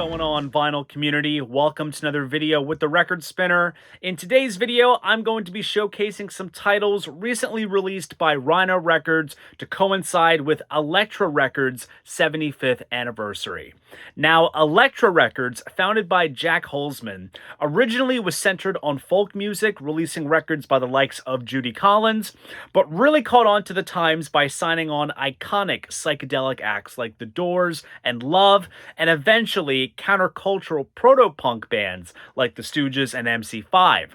going on, vinyl community? Welcome to another video with the Record Spinner. In today's video, I'm going to be showcasing some titles recently released by Rhino Records to coincide with Elektra Records' 75th anniversary. Now, Elektra Records, founded by Jack Holzman, originally was centered on folk music, releasing records by the likes of Judy Collins, but really caught on to the times by signing on iconic psychedelic acts like The Doors and Love, and eventually countercultural proto-punk bands like the Stooges and MC5.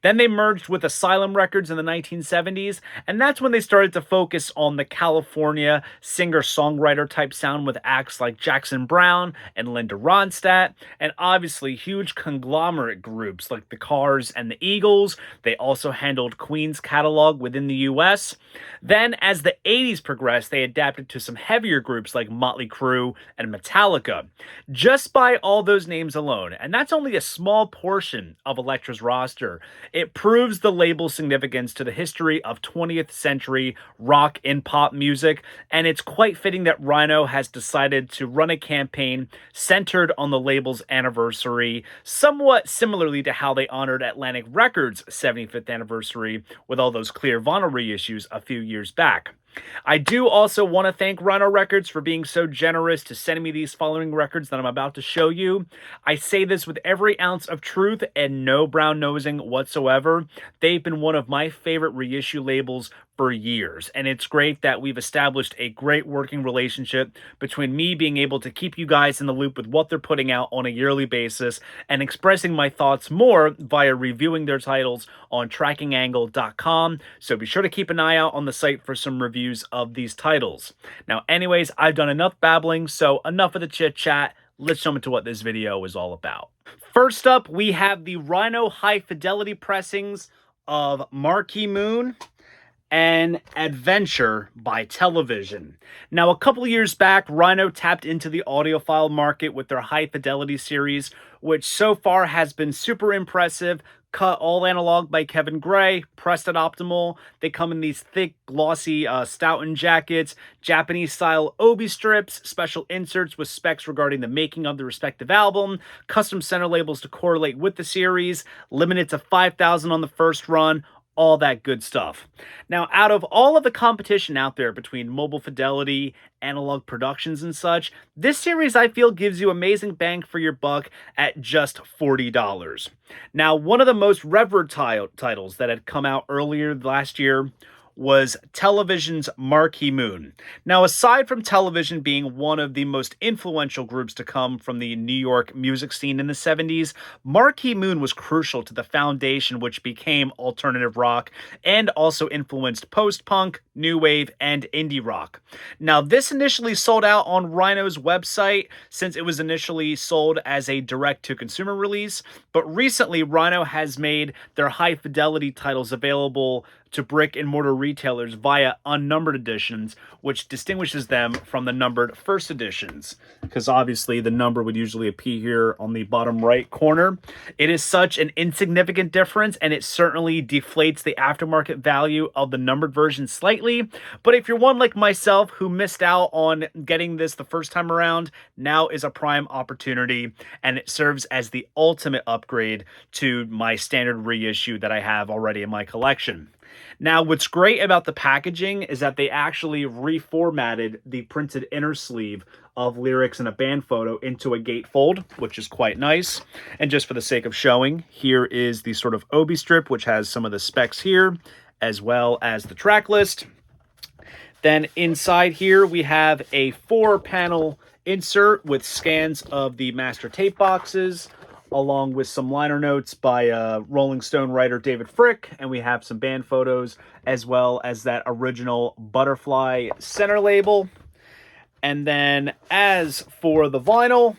Then they merged with Asylum Records in the 1970s, and that's when they started to focus on the California singer-songwriter type sound with acts like Jackson Browne and Linda Ronstadt, and obviously huge conglomerate groups like the Cars and the Eagles. They also handled Queen's catalog within the US. Then, as the 80s progressed, they adapted to some heavier groups like Motley Crue and Metallica. Just by all those names alone, and that's only a small portion of Elektra's roster, it proves the label's significance to the history of 20th century rock and pop music, and it's quite fitting that Rhino has decided to run a campaign centered on the label's anniversary, somewhat similarly to how they honored Atlantic Records' 75th anniversary with all those clear vinyl reissues a few years back. I do also want to thank Rhino Records for being so generous to sending me these following records that I'm about to show you. I say this with every ounce of truth and no brown-nosing whatsoever. They've been one of my favorite reissue labels for years, and it's great that we've established a great working relationship between me being able to keep you guys in the loop with what they're putting out on a yearly basis and expressing my thoughts more via reviewing their titles on trackingangle.com, so be sure to keep an eye out on the site for some reviews of these titles. Now, anyways, I've done enough babbling, so enough of the chit-chat. Let's jump into what this video is all about. First up, we have the Rhino high-fidelity pressings of Marquee Moon and Adventure by Television. Now, a couple years back, Rhino tapped into the audiophile market with their high-fidelity series, which so far has been super impressive. Cut all analog by Kevin Gray, pressed at optimal. They come in these thick, glossy Stoughton jackets, Japanese-style obi strips, special inserts with specs regarding the making of the respective album, custom center labels to correlate with the series, limited to 5,000 on the first run, all that good stuff. Now, out of all of the competition out there between Mobile Fidelity, Analog Productions, and such, this series I feel gives you amazing bang for your buck at just $40. Now, one of the most revered titles that had come out earlier last year was Television's Marquee Moon. Now, aside from Television being one of the most influential groups to come from the New York music scene in the 70s, Marquee Moon was crucial to the foundation which became alternative rock and also influenced post-punk, new wave, and indie rock. Now, this initially sold out on Rhino's website since it was initially sold as a direct-to-consumer release, but recently Rhino has made their high-fidelity titles available to brick-and-mortar retailers via unnumbered editions, which distinguishes them from the numbered first editions, because obviously the number would usually appear here on the bottom right corner. It is such an insignificant difference, and it certainly deflates the aftermarket value of the numbered version slightly, but if you're one like myself who missed out on getting this the first time around, now is a prime opportunity, and it serves as the ultimate upgrade to my standard reissue that I have already in my collection. Now, what's great about the packaging is that they actually reformatted the printed inner sleeve of lyrics and a band photo into a gatefold, which is quite nice. And just for the sake of showing, here is the sort of obi strip, which has some of the specs here, as well as the track list. Then inside here, we have a 4-panel insert with scans of the master tape boxes, along with some liner notes by Rolling Stone writer David Frick, and we have some band photos, as well as that original butterfly center label. And then as for the vinyl,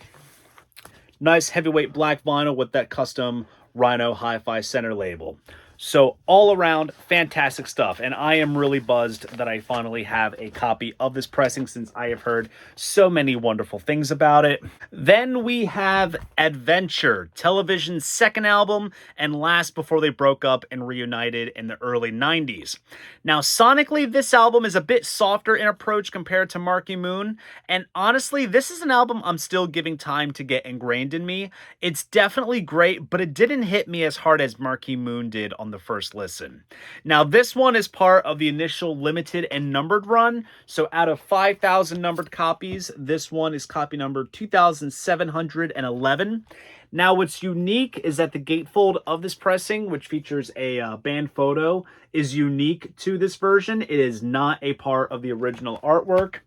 nice heavyweight black vinyl with that custom Rhino Hi-Fi center label. So all around, fantastic stuff. And I am really buzzed that I finally have a copy of this pressing since I have heard so many wonderful things about it. Then we have Adventure, Television's second album and last before they broke up and reunited in the early 90s. Now, sonically, this album is a bit softer in approach compared to Marquee Moon. And honestly, this is an album I'm still giving time to get ingrained in me. It's definitely great, but it didn't hit me as hard as Marquee Moon did on the first listen. Now, this one is part of the initial limited and numbered run. So out of 5,000 numbered copies, this one is copy number 2,711. Now, what's unique is that the gatefold of this pressing, which features a band photo, is unique to this version. It is not a part of the original artwork.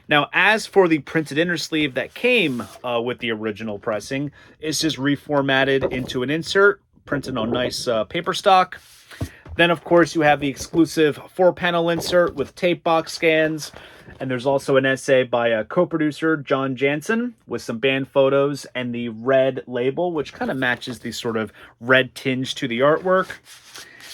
Now, as for the printed inner sleeve that came with the original pressing, it's just reformatted into an insert, printed on nice paper stock. Then, of course, you have the exclusive 4-panel insert with tape box scans. And there's also an essay by a co-producer, John Jansen, with some band photos and the red label, which kind of matches the sort of red tinge to the artwork.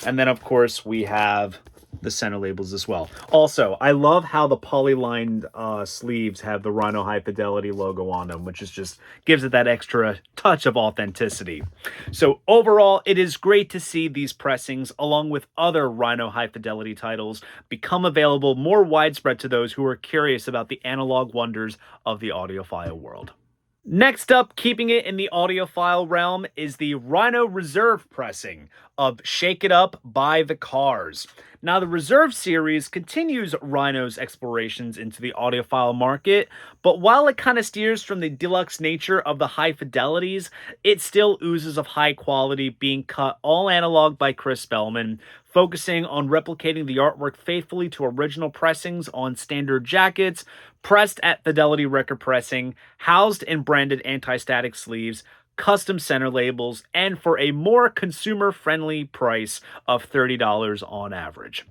And then, of course, we have the center labels as well. Also, I love how the poly-lined sleeves have the Rhino High Fidelity logo on them, which is just gives it that extra touch of authenticity. So overall, it is great to see these pressings, along with other Rhino High Fidelity titles, become available more widespread to those who are curious about the analog wonders of the audiophile world. Next up, keeping it in the audiophile realm, is the Rhino Reserve pressing of Shake It Up by the Cars. Now, the Reserve series continues Rhino's explorations into the audiophile market, but while it kind of steers from the deluxe nature of the high fidelities, it still oozes of high quality, being cut all analog by Chris Spellman, focusing on replicating the artwork faithfully to original pressings on standard jackets, pressed at Fidelity record pressing, housed in branded anti-static sleeves, custom center labels, and for a more consumer-friendly price of $30 on average.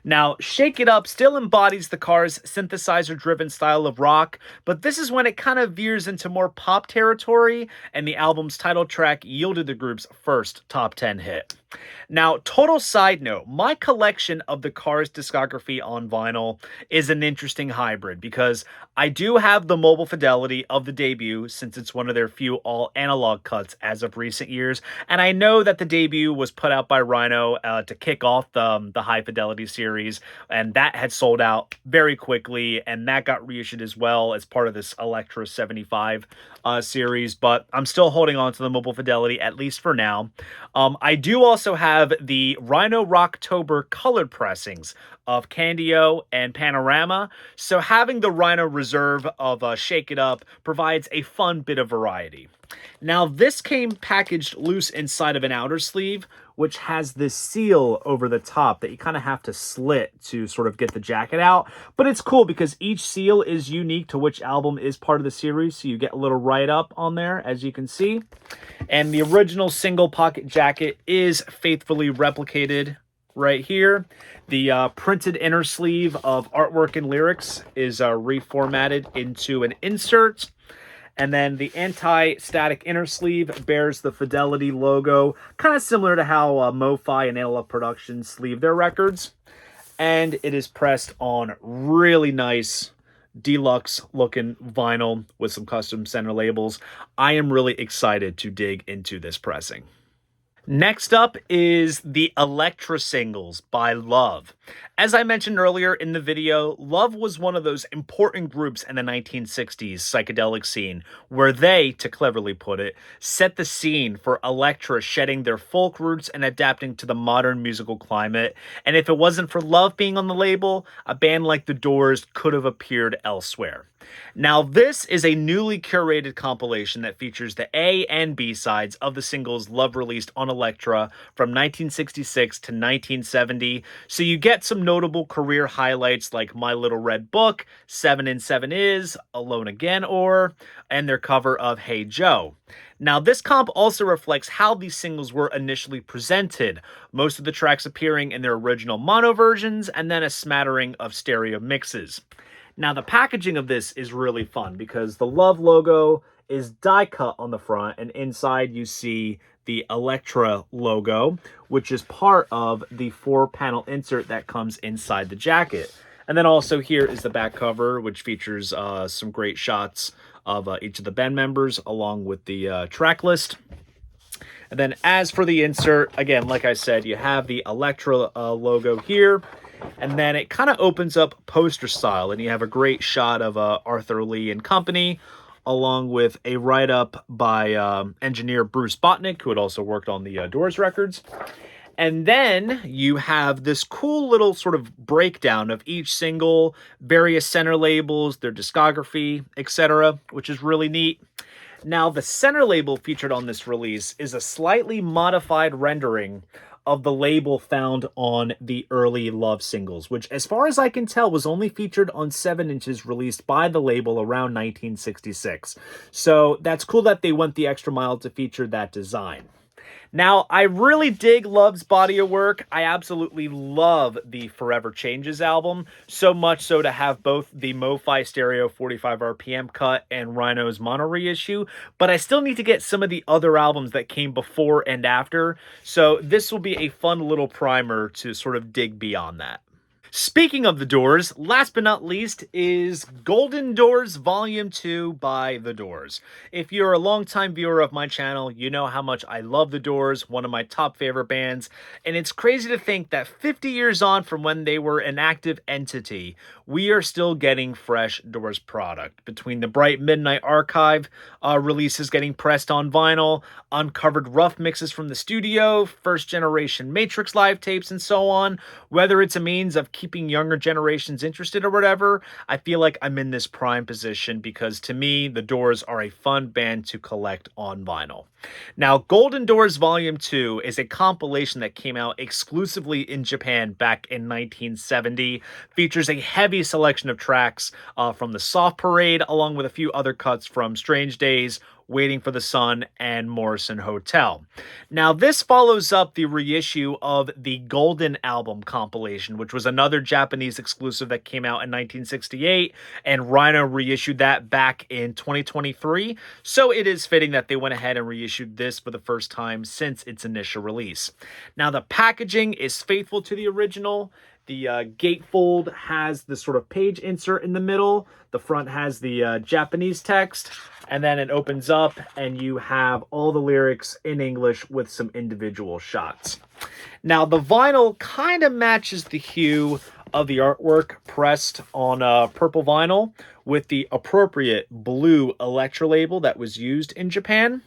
Now, Shake It Up still embodies the Cars' synthesizer-driven style of rock, but this is when it kind of veers into more pop territory, and the album's title track yielded the group's first top 10 hit. Now, total side note, my collection of the Cars discography on vinyl is an interesting hybrid because I do have the mobile fidelity of the debut since it's one of their few all analog cuts as of recent years, and I know that the debut was put out by Rhino to kick off the high fidelity series, and that had sold out very quickly, and that got reissued as well as part of this Elektra 75 series, but I'm still holding on to the mobile fidelity, at least for now. I do also have the Rhino Rocktober colored pressings of Candio and Panorama, so having the Rhino Reserve of Shake It Up provides a fun bit of variety. Now, this came packaged loose inside of an outer sleeve, which has this seal over the top that you kind of have to slit to sort of get the jacket out. But it's cool because each seal is unique to which album is part of the series, so you get a little write-up on there, as you can see. And the original single pocket jacket is faithfully replicated right here. The printed inner sleeve of artwork and lyrics is reformatted into an insert. And then the anti-static inner sleeve bears the Fidelity logo, kind of similar to how MoFi and Analog Productions sleeve their records. And it is pressed on really nice deluxe looking vinyl with some custom center labels. I am really excited to dig into this pressing. Next up is the Elektra singles by Love. As I mentioned earlier in the video, Love was one of those important groups in the 1960s psychedelic scene where they, to cleverly put it, set the scene for Elektra shedding their folk roots and adapting to the modern musical climate. And if it wasn't for Love being on the label, a band like The Doors could have appeared elsewhere. Now, this is a newly curated compilation that features the A and B sides of the singles Love released on Elektra from 1966 to 1970, so you get some notable career highlights like My Little Red Book, 7 and 7 Is, Alone Again, and their cover of Hey Joe. Now, this comp also reflects how these singles were initially presented, most of the tracks appearing in their original mono versions, and then a smattering of stereo mixes. Now, the packaging of this is really fun because the Love logo is die cut on the front, and inside you see the Elektra logo, which is part of the 4-panel insert that comes inside the jacket. And then also here is the back cover, which features some great shots of each of the band members along with the track list. And then as for the insert, again, like I said, you have the Elektra logo here. And then it kind of opens up poster style, and you have a great shot of Arthur Lee and company, along with a write-up by engineer Bruce Botnick, who had also worked on the Doors records. And then you have this cool little sort of breakdown of each single, various center labels, their discography, etc., which is really neat. Now, the center label featured on this release is a slightly modified rendering of the label found on the early Love singles, which, as far as I can tell, was only featured on 7 inches released by the label around 1966. So that's cool that they went the extra mile to feature that design. Now, I really dig Love's body of work. I absolutely love the Forever Changes album, so much so to have both the MoFi Stereo 45 RPM cut and Rhino's mono reissue, but I still need to get some of the other albums that came before and after, so this will be a fun little primer to sort of dig beyond that. Speaking of the Doors, last but not least is Golden Doors Volume 2 by The Doors. If you're a longtime viewer of my channel, you know how much I love The Doors, one of my top favorite bands, and it's crazy to think that 50 years on from when they were an active entity, we are still getting fresh Doors product. Between the Bright Midnight Archive releases getting pressed on vinyl, uncovered rough mixes from the studio, first generation Matrix live tapes, and so on, whether it's a means of keeping younger generations interested or whatever, I feel like I'm in this prime position because to me, the Doors are a fun band to collect on vinyl. Now, Golden Doors Volume 2 is a compilation that came out exclusively in Japan back in 1970, features a heavy selection of tracks from the Soft Parade, along with a few other cuts from Strange Days, Waiting for the Sun, and Morrison Hotel. Now, this follows up the reissue of the Golden Album compilation, which was another Japanese exclusive that came out in 1968, and Rhino reissued that back in 2023, so it is fitting that they went ahead and reissued this for the first time since its initial release. Now, the packaging is faithful to the original. The gatefold has this sort of page insert in the middle. The front has the Japanese text, and then it opens up and you have all the lyrics in English with some individual shots. Now, the vinyl kind of matches the hue of the artwork pressed on purple vinyl with the appropriate blue Elektra label that was used in Japan.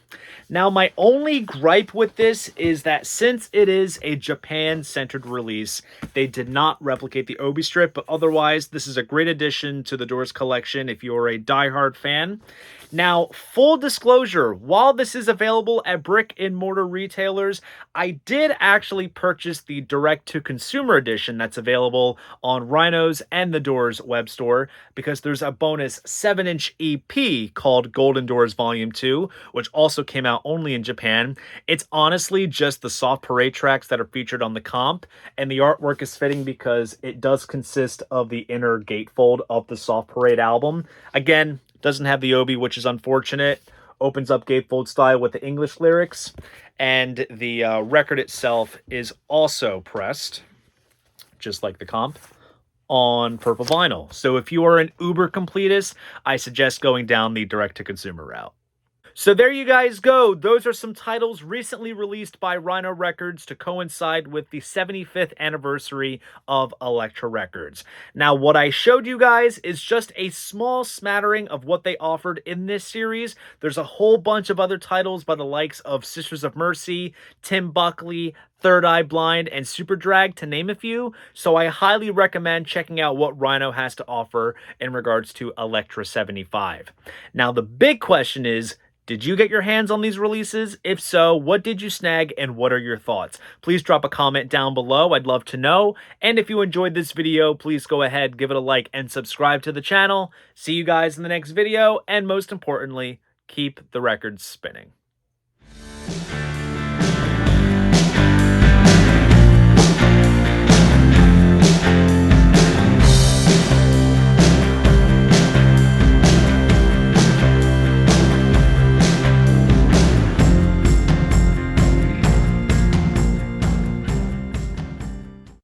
Now, my only gripe with this is that since it is a Japan-centered release, they did not replicate the Obi strip, but otherwise, this is a great addition to the Doors collection if you're a diehard fan. Now, full disclosure, while this is available at brick-and-mortar retailers, I did actually purchase the direct-to-consumer edition that's available on Rhino's and the Doors web store because there's a bonus 7-inch EP called Golden Doors Volume 2, which also came out only in Japan. It's honestly just the Soft Parade tracks that are featured on the comp, and the artwork is fitting because it does consist of the inner gatefold of the Soft Parade album. Again, doesn't have the Obi, which is unfortunate. Opens up gatefold style with the English lyrics, and the record itself is also pressed, just like the comp, on purple vinyl. So if you are an uber completist, I suggest going down the direct-to-consumer route. So there you guys go. Those are some titles recently released by Rhino Records to coincide with the 75th anniversary of Elektra Records. Now, what I showed you guys is just a small smattering of what they offered in this series. There's a whole bunch of other titles by the likes of Sisters of Mercy, Tim Buckley, Third Eye Blind, and Super Drag, to name a few, so I highly recommend checking out what Rhino has to offer in regards to Elektra 75. Now, the big question is, did you get your hands on these releases? If so, what did you snag and what are your thoughts? Please drop a comment down below. I'd love to know. And if you enjoyed this video, please go ahead, give it a like, and subscribe to the channel. See you guys in the next video, and most importantly, keep the records spinning.